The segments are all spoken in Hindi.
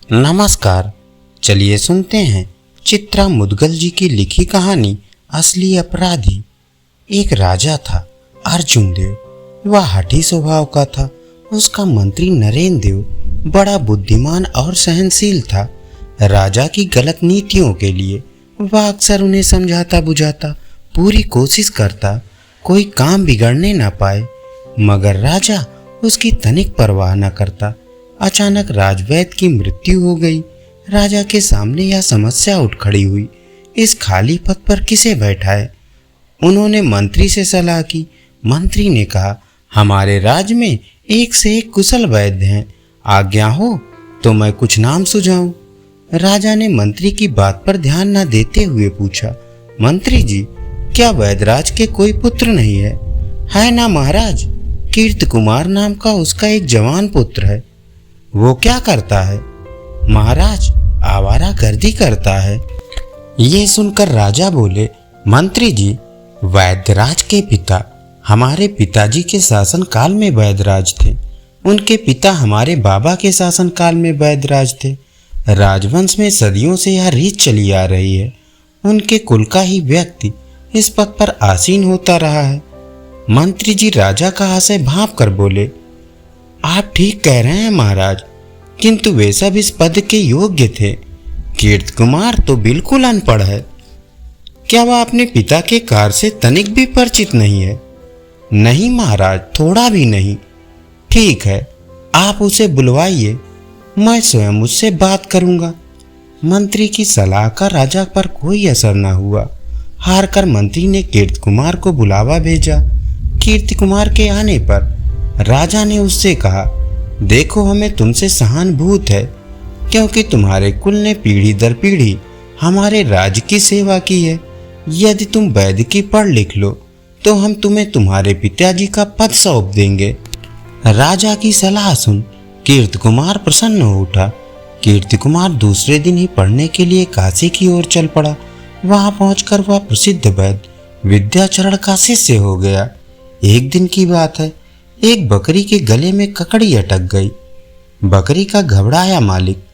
नमस्कार। चलिए सुनते हैं चित्रा मुदगल जी की लिखी कहानी असली अपराधी। एक राजा था अर्जुन देव। वह हठी स्वभाव का था। उसका मंत्री नरेंद्र देव बड़ा बुद्धिमान और सहनशील था। राजा की गलत नीतियों के लिए वह अक्सर उन्हें समझाता बुझाता पूरी कोशिश करता कोई काम बिगड़ने न पाए, मगर राजा उसकी तनिक परवाह न करता। अचानक राजवैद्य की मृत्यु हो गई। राजा के सामने यह समस्या उठ खड़ी हुई, इस खाली पद पर किसे बैठाए। उन्होंने मंत्री से सलाह की। मंत्री ने कहा, हमारे राज्य में एक से एक कुशल वैद्य हैं, आज्ञा हो तो मैं कुछ नाम सुझाऊं। राजा ने मंत्री की बात पर ध्यान न देते हुए पूछा, मंत्री जी, क्या वैद्यराज के कोई पुत्र नहीं है? है ना महाराज, कीर्ति कुमार नाम का उसका एक जवान पुत्र है। वो क्या करता है? महाराज, आवारागर्दी करता है। ये सुनकर राजा बोले, मंत्री जी, वैद्यराज के पिता हमारे पिताजी के शासन काल में वैद्यराज थे। उनके पिता हमारे बाबा के शासन काल में वैद्यराज थे। राजवंश में सदियों से यह रीत चली आ रही है। उनके कुल का ही व्यक्ति इस पद पर आसीन होता रहा है। मंत्री जी राजा का आशय भांप कर बोले, आप ठीक कह रहे हैं महाराज, किंतु वे सब इस पद के योग्य थे। कीर्ति कुमार तो बिल्कुल अनपढ़ है। क्या वह अपने पिता के कार्य से तनिक भी परिचित नहीं है? नहीं महाराज, थोड़ा भी नहीं। ठीक है, आप उसे बुलवाइए, मैं स्वयं उससे बात करूंगा। मंत्री की सलाह का राजा पर कोई असर न हुआ। हार कर मंत्री ने कीर्ति कुमार को बुलावा भेजा। कीर्ति कुमार के आने पर राजा ने उससे कहा, देखो, हमें तुमसे सहानुभूत है, क्योंकि तुम्हारे कुल ने पीढ़ी दर पीढ़ी हमारे राज्य की सेवा की है। यदि तुम वैद्य की पढ़ लिख लो तो हम तुम्हें तुम्हारे पिताजी का पद सौंप देंगे। राजा की सलाह सुन कीर्ति कुमार प्रसन्न हो उठा। कीर्ति कुमार दूसरे दिन ही पढ़ने के लिए काशी की ओर चल पड़ा। वहां पहुंचकर वह प्रसिद्ध वैद्य विद्याचरण का शिष्य हो गया। एक दिन की बात है, एक बकरी के गले में ककड़ी अटक गई। बकरी का घबराया मालिक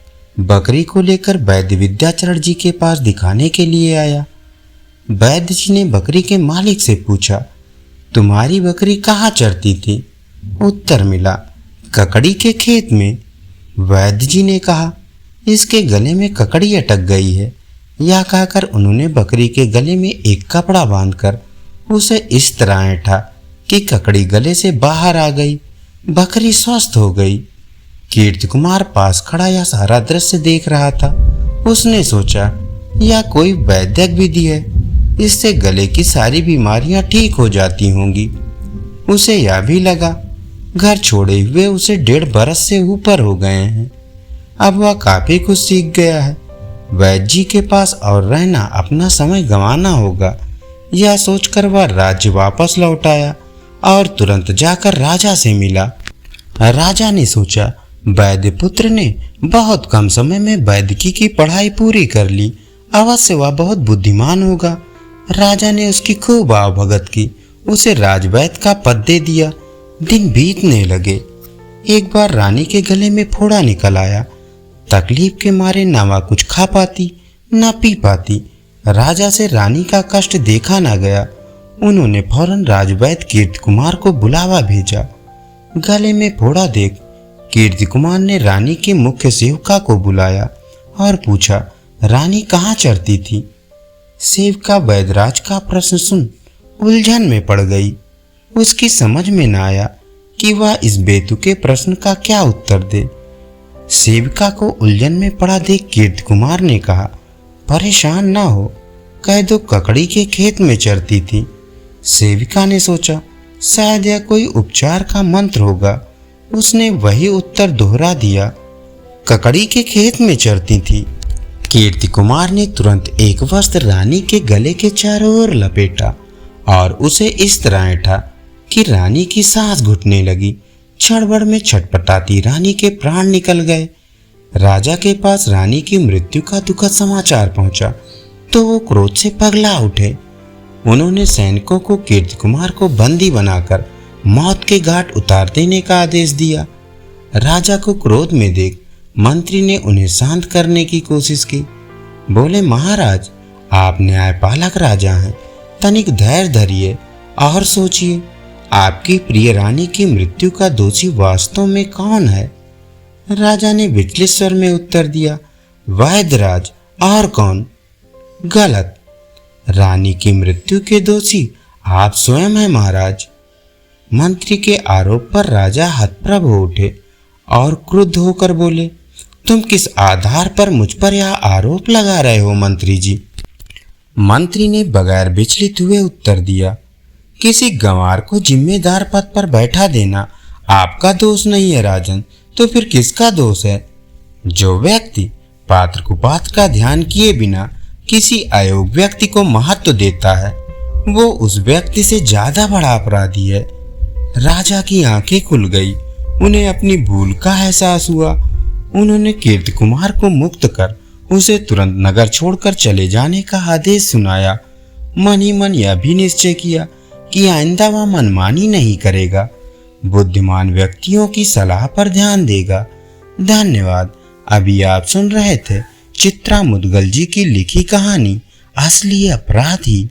बकरी को लेकर वैद्य विद्याचरण जी के पास दिखाने के लिए आया। वैद्य जी ने बकरी के मालिक से पूछा, तुम्हारी बकरी कहाँ चरती थी? उत्तर मिला, ककड़ी के खेत में। वैद्य जी ने कहा, इसके गले में ककड़ी अटक गई है। यह कहकर उन्होंने बकरी के गले में एक कपड़ा बांधकर उसे इस तरह ऐंठा कि ककड़ी गले से बाहर आ गई। बकरी स्वस्थ हो गई। कीर्ति कुमार पास खड़ा यह सारा दृश्य देख रहा था। उसने सोचा, यह कोई वैद्यक विधि है, इससे गले की सारी बीमारियां ठीक हो जाती होंगी। उसे यह भी लगा, घर छोड़े हुए उसे 1.5 बरस से ऊपर हो गए हैं। अब वह काफी कुछ सीख गया है। वैद्य जी के पास और रहना अपना समय गंवाना होगा। यह सोचकर वह राज्य वापस लौट आया और तुरंत जाकर राजा से मिला। राजा ने सोचा, वैद्य पुत्र ने बहुत कम समय में वैद्यकी की पढ़ाई पूरी कर ली, अवश्य वह बहुत बुद्धिमान होगा। राजा ने उसकी खूब आवभगत की, उसे राजवैद्य का पद दे दिया। दिन बीतने लगे। एक बार रानी के गले में फोड़ा निकल आया। तकलीफ के मारे न वह कुछ खा पाती न पी पाती। राजा से रानी का कष्ट देखा न गया। उन्होंने फौरन राजवैद्य कीर्ति कुमार को बुलावा भेजा। गले में फोड़ा देख कीर्ति कुमार ने रानी के मुख्य सेवका को बुलाया और पूछा, रानी कहाँ चरती थी? सेवका वैद्यराज का प्रश्न सुन उलझन में पड़ गई। उसकी समझ में न आया कि वह इस बेतुके प्रश्न का क्या उत्तर दे। सेविका को उलझन में पड़ा देख कीर्ति कुमार ने कहा, परेशान ना हो, कह दो ककड़ी के खेत में चरती थी। सेविका ने सोचा, शायद यह कोई उपचार का मंत्र होगा। उसने वही उत्तर दोहरा दिया, ककड़ी के खेत में चरती थी। कीर्ति कुमार ने तुरंत एक वस्त्र रानी के गले के चारों ओर लपेटा और उसे इस तरह ऐंठा कि रानी की सांस घुटने लगी। क्षणभर में छटपटाती रानी के प्राण निकल गए। राजा के पास रानी की मृत्यु का दुखद समाचार पहुंचा तो वो क्रोध से पगला उठे। उन्होंने सैनिकों को कीर्ति कुमार को बंदी बनाकर मौत के घाट उतार देने का आदेश दिया। राजा को क्रोध में देख मंत्री ने उन्हें शांत करने की कोशिश की। बोले, महाराज, आप न्यायपालक राजा हैं, तनिक धैर्य धरिए और सोचिए, आपकी प्रिय रानी की मृत्यु का दोषी वास्तव में कौन है? राजा ने विचलित स्वर में उत्तर दिया, वैद्यराज। और कौन? गलत, रानी की मृत्यु के दोषी आप स्वयं हैं महाराज। मंत्री के आरोप पर राजा हतप्रभ हो उठे और क्रुद्ध होकर बोले, तुम किस आधार पर मुझ पर यह आरोप लगा रहे हो मंत्री जी? मंत्री ने बगैर विचलित हुए उत्तर दिया, किसी गंवार को जिम्मेदार पद पर बैठा देना आपका दोष नहीं है राजन, तो फिर किसका दोष है? जो व्यक्ति पात्र कुपात्र का ध्यान किए बिना किसी अयोग्य व्यक्ति को महत्व देता है, वो उस व्यक्ति से ज्यादा बड़ा अपराधी है। राजा की आंखें खुल गई, उन्हें अपनी भूल का एहसास हुआ। उन्होंने कीर्ति कुमार को मुक्त कर उसे तुरंत नगर छोड़कर चले जाने का आदेश सुनाया। मन ही मन यह भी निश्चय किया कि आइंदा वह मनमानी नहीं करेगा, बुद्धिमान व्यक्तियों की सलाह पर ध्यान देगा। धन्यवाद। अभी आप सुन रहे थे चित्रा मुदगल जी की लिखी कहानी असली अपराधी।